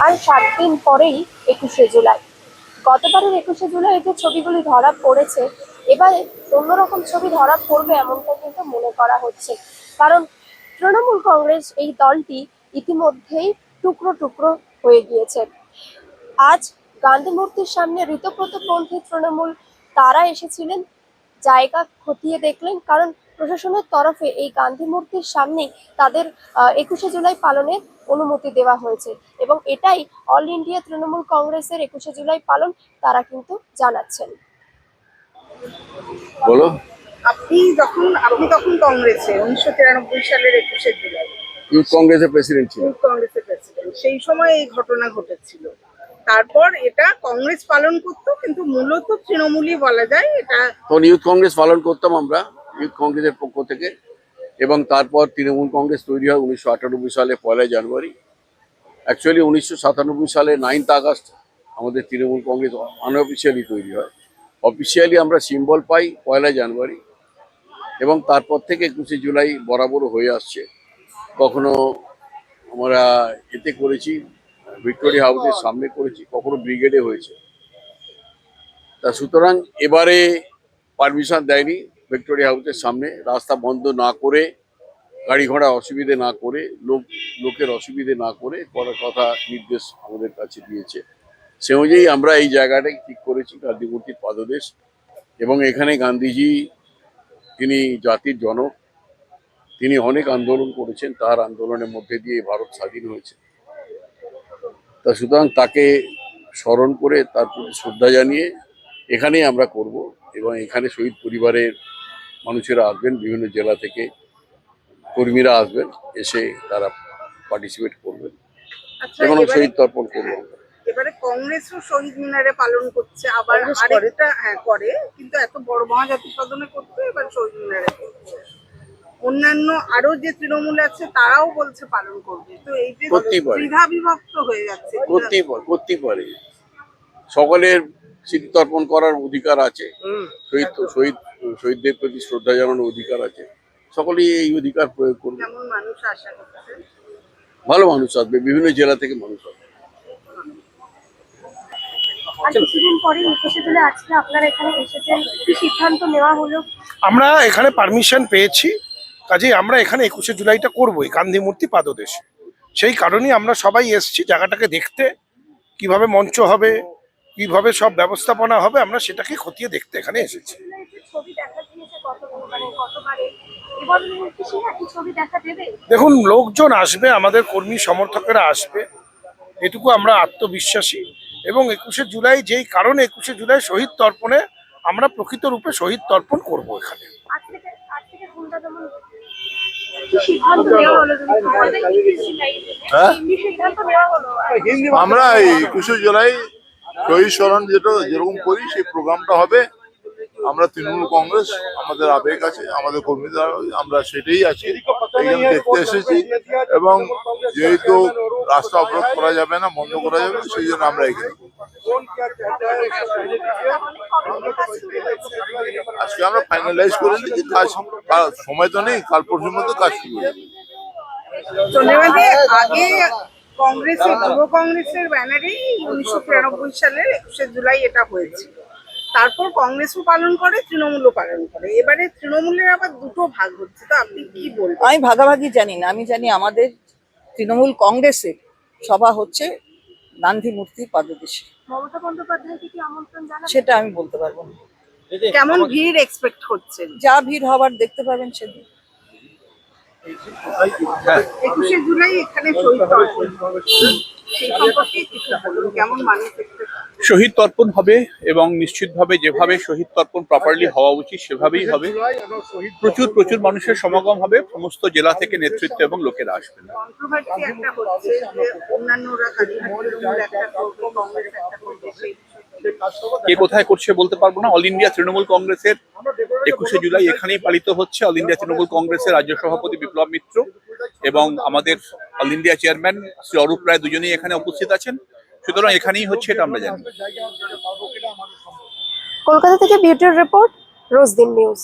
আর 7 দিন পরেই 21শে জুলাই। গতবারের 21শে জুলাই যে ছবিগুলি ধরা পড়েছে, এবারে অন্যরকম ছবি ধরা পড়বে এমনটা কিন্তু মনে করা হচ্ছে। কারণ তৃণমূল কংগ্রেস এই দলটি ইতিমধ্যেই টুকরো টুকরো হয়ে গিয়েছে। আজ গান্ধী মূর্তির সামনে ঋতব্রতপন্থী তৃণমূল তারা এসেছিলেন, জায়গা খতিয়ে দেখলেন, কারণ প্রশাসনের তরফে এই গান্ধী মূর্তির সামনেই তাদের 21শে জুলাই পালনের অনুমতি দেওয়া হয়েছে এবং এটাই অল ইন্ডিয়া তৃণমূল কংগ্রেসের 21শে জুলাই পালন তারা কিন্তু জানাচ্ছেন। বলো। আপনি তখন কংগ্রেসে 1993 সালের 21শে জুলাই ইউথ কংগ্রেসের প্রেসিডেন্ট ছিল। সেই সময় এই ঘটনা ঘটেছিল। তারপর এটা কংগ্রেস পালন করতো, কিন্তু মূলত তৃণমূলই বলা যায় এটা। তখন ইউথ কংগ্রেস পালন করতাম আমরা ইউথ কংগ্রেসের পক্ষ থেকে, এবং তারপর তৃণমূল কংগ্রেস তৈরি হয় 1998 সালে 1 জানুয়ারি। অ্যাকচুয়ালি 1997 সালে 9 আগস্ট আমাদের তৃণমূল কংগ্রেস আনঅফিসিয়ালি তৈরি হয়। অফিসিয়ালি আমরা সিম্বল পাই 1 জানুয়ারি, এবং তারপর থেকে 21শে জুলাই বরাবর হয়ে আসছে। কখনো আমরা এতে করেছি, ভিক্টোরিয়া হাউসের সামনে করেছি, কখনো ব্রিগেডে হয়েছে। তা সুতরাং এবারে পারমিশন দেয়নি ভিক্টোরিয়া হাউসের সামনে, রাস্তা বন্ধ না করে, গাড়ি ঘোড়া অসুবিধে না করে, লোকের অসুবিধে না করে করার কথা নির্দেশ আমাদের কাছে দিয়েছে। সে অনুযায়ী আমরা এই জায়গাটাই ঠিক করেছি, গান্ধী মূর্তির পাদদেশ। এবং এখানে গান্ধীজি, তিনি জাতির জনক, তিনি অনেক আন্দোলন করেছেন, তার আন্দোলনের মধ্যে দিয়ে ভারত স্বাধীন হয়েছে। তা সুতরাং তাকে স্মরণ করে তার প্রতি শ্রদ্ধা জানিয়ে এখানেই আমরা করব। এবং এখানে শহীদ পরিবারের মানুষেরা আসবেন, বিভিন্ন জেলা থেকে কর্মীরা আসবেন, এসে তারা পার্টিসিপেট করবেন এবং শহীদ তর্পণ করবেন। এবারে কংগ্রেসও শহীদ মিনারে পালন করছে, আবার আরেকটা করে, কিন্তু এত বড় মহাজাতি সদনে করতে এবার শহীদ মিনারে করছে। অন্যান্য আরো যে তৃণমূল আছে তারাও বলছে পালন করবে। তো এই যে দ্বিধা বিভক্ত হয়ে যাচ্ছে, করতেই পারে। সকলের স্মৃতি তর্পণ করার অধিকার আছে, শহীদদের প্রতি শ্রদ্ধা জানানোর অধিকার আছে, সকলেই এই অধিকার প্রয়োগ করবে। কেমন মানুষ আশা করছে? ভালো মানুষ আসবে, বিভিন্ন জেলা থেকে মানুষ আসবে। আমরা এখানে পারমিশন পেয়েছি, কাজেই আমরা এখানে 21শে জুলাইটা করবোই গান্ধী মূর্তি পাদদেশে। সেই কারণেই আমরা সবাই এসেছি জায়গাটাকে দেখতে, কিভাবে মঞ্চ হবে, কিভাবে সব ব্যবস্থাপনা হবে, আমরা সেটাকে খতিয়ে দেখতে এখানে এসেছি। দেখুন, লোকজন আসবে, আমাদের কর্মী সমর্থকেরা আসবে, এটুকু আমরা আত্মবিশ্বাসী। এবং 21শে জুলাই যেই কারণে 21শে জুলাই শহীদ তর্পণে আমরা প্রকৃত রূপে শহীদ তর্পণ করবো এখানে। আমরা 21শে জুলাই শহীদ স্মরণ যেরকম করি সেই প্রোগ্রামটা হবে। আমরা তৃণমূল কংগ্রেস, আমাদের আবেগ আছে, আমাদের কর্মীরা, আমরা সেটাই আছি, এখানে দেখতে এসেছি। এবং যেহেতু রাস্তা অবরোধ করা যাবে না, বন্ধ করা যাবে না, সেই জন্য আমরা এখানে আজকে আমরা ফাইনালাইজ করে নিচ্ছি। কাজ সময় তো নেই, কাল পরশুর মধ্যে কাজ শুরু হয়ে যাবে। আগে কংগ্রেসের যুব কংগ্রেসের ব্যানারেই 1993 সালের 21শে জুলাই এটা হয়েছে। তারপর কংগ্রেসও পালন করে, তৃণমূলও পালন করে। এবারে তৃণমূলের আবার দুটো ভাগ হচ্ছে, তো আপনি কি বলবেন? আমি ভাগাভাগি জানি না, আমি জানি আমাদের তৃণমূল কংগ্রেসের সভা হচ্ছে গান্ধী মূর্তি পাদদেশে। মমতা বন্দ্যোপাধ্যায়কে কি আমন্ত্রণ জানাবেন? সেটা আমি বলতে পারবো না। কেমন ভিড় এক্সপেক্ট করছেন? যা ভিড় হবার দেখতে পাবেন সেদিন। 21শে জুলাই এখানে শহীদ তর্পণ, সেই সম্পর্কে কিছু বলুন, কেমন মানুষ? শহীদ তর্পণ হবে এবং নিশ্চিতভাবে যেভাবে শহীদ তর্পণ প্রপারলি হওয়া উচিত সেভাবেই হবে। প্রচুর প্রচুর মানুষের সমাগম হবে, সমস্ত জেলা থেকে নেতৃত্ব এবং লোকেরা আসবেন। কন্ট্রোভার্সি একটা হচ্ছে যে অন্যান্যরা একটা করবে, কংগ্রেস একটা করবে, কে কোথায় করছে বলতে পারবো না। অল ইন্ডিয়া তৃণমূল কংগ্রেসের 21শে জুলাই এখানেই পালিত হচ্ছে। অল ইন্ডিয়া তৃণমূল কংগ্রেসের রাজ্য সভাপতি বিপ্লব মিত্র এবং আমাদের all India chairman Shri Arup Roy দুজনেই এখানে উপস্থিত আছেন। সুতরাং এখানেই হচ্ছে, এটা আমরা জানি। কলকাতা থেকে বিউটির রিপোর্ট, রোজদিন নিউজ।